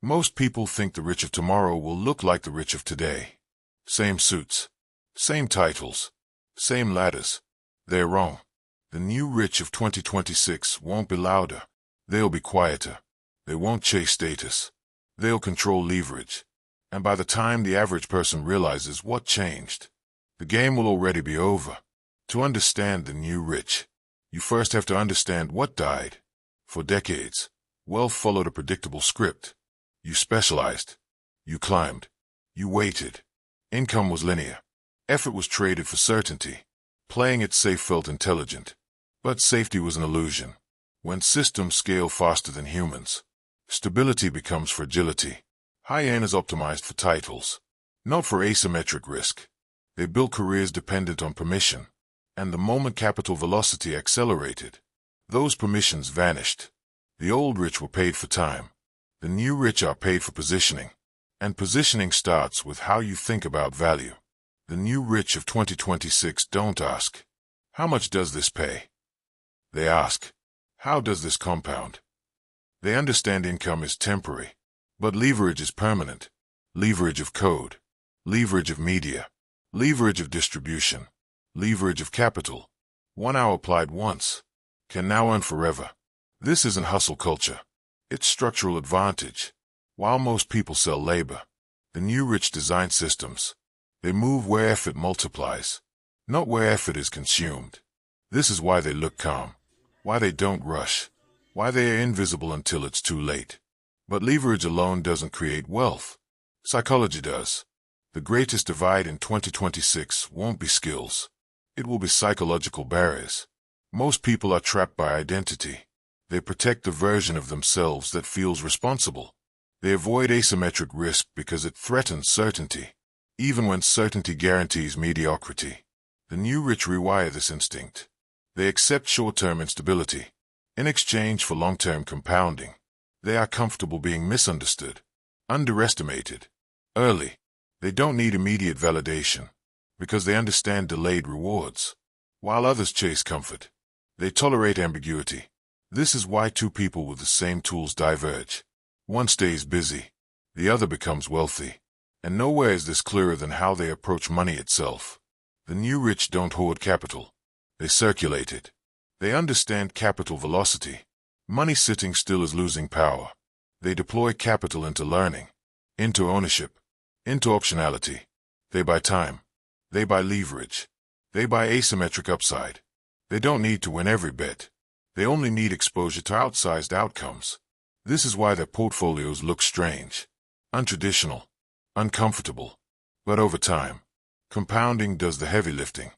Most people think the rich of tomorrow will look like the rich of today. Same suits, same titles, same ladders. They're wrong. The new rich of 2026 won't be louder. They'll be quieter. They won't chase status. They'll control leverage. And by the time the average person realizes what changed, the game will already be over. To understand the new rich, you first have to understand what died. For decades, wealth followed a predictable script. You specialized. You climbed. You waited. Income was linear. Effort was traded for certainty. Playing it safe felt intelligent. But safety was an illusion. When systems scale faster than humans, stability becomes fragility. Hyenas optimized for titles, not for asymmetric risk. They built careers dependent on permission. And the moment capital velocity accelerated, those permissions vanished. The old rich were paid for time. The new rich are paid for positioning. And positioning starts with how you think about value. The new rich of 2026 don't ask, how much does this pay? They ask, how does this compound? They understand income is temporary, but leverage is permanent. Leverage of code, leverage of media, leverage of distribution, leverage of capital. 1 hour applied once can now earn forever. This isn't hustle culture. It's structural advantage. While most people sell labor, the new rich design systems. They move where effort multiplies, not where effort is consumed. This is why they look calm, why they don't rush, why they are invisible until it's too late. But leverage alone doesn't create wealth. Psychology does. The greatest divide in 2026 won't be skills. It will be psychological barriers. Most people are trapped by identity. They protect the version of themselves that feels responsible. They avoid asymmetric risk because it threatens certainty, even when certainty guarantees mediocrity. The new rich rewire this instinct. They accept short-term instability in exchange for long-term compounding. They are comfortable being misunderstood, underestimated, early. They don't need immediate validation because they understand delayed rewards. While others chase comfort, they tolerate ambiguity. This is why two people with the same tools diverge. One stays busy, the other becomes wealthy. And nowhere is this clearer than how they approach money itself. The new rich don't hoard capital. They circulate it. They understand capital velocity. Money sitting still is losing power. They deploy capital into learning, into ownership, into optionality. They buy time. They buy leverage. They buy asymmetric upside. They don't need to win every bet. They only need exposure to outsized outcomes. This is why their portfolios look strange, untraditional, uncomfortable. But over time, compounding does the heavy lifting.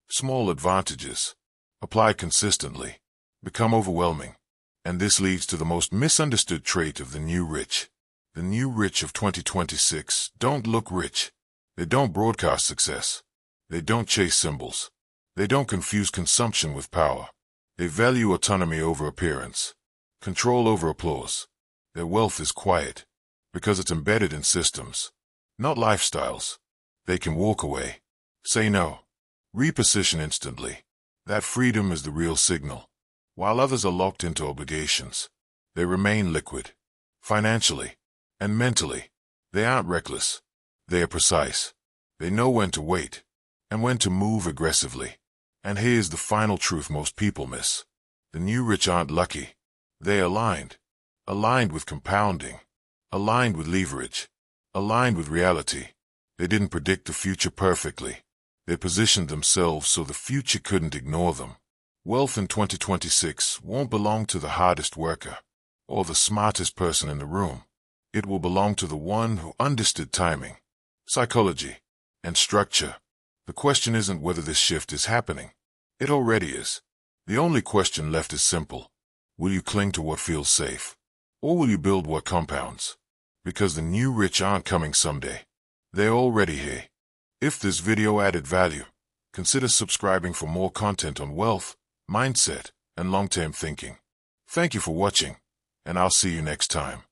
Small advantages, applied consistently, become overwhelming. And this leads to the most misunderstood trait of the new rich. The new rich of 2026 don't look rich. They don't broadcast success. They don't chase symbols. They don't confuse consumption with power. They value autonomy over appearance, control over applause. Their wealth is quiet because it's embedded in systems, not lifestyles. They can walk away, say no, reposition instantly. That freedom is the real signal. While others are locked into obligations, they remain liquid, financially and mentally. They aren't reckless. They are precise. They know when to wait and when to move aggressively. And here's the final truth most people miss. The new rich aren't lucky. They're aligned. Aligned with compounding. Aligned with leverage. Aligned with reality. They didn't predict the future perfectly. They positioned themselves so the future couldn't ignore them. Wealth in 2026 won't belong to the hardest worker or the smartest person in the room. It will belong to the one who understood timing, psychology, and structure. The question isn't whether this shift is happening. It already is. The only question left is simple. Will you cling to what feels safe? Or will you build what compounds? Because the new rich aren't coming someday. They're already here. If this video added value, consider subscribing for more content on wealth, mindset, and long-term thinking. Thank you for watching, and I'll see you next time.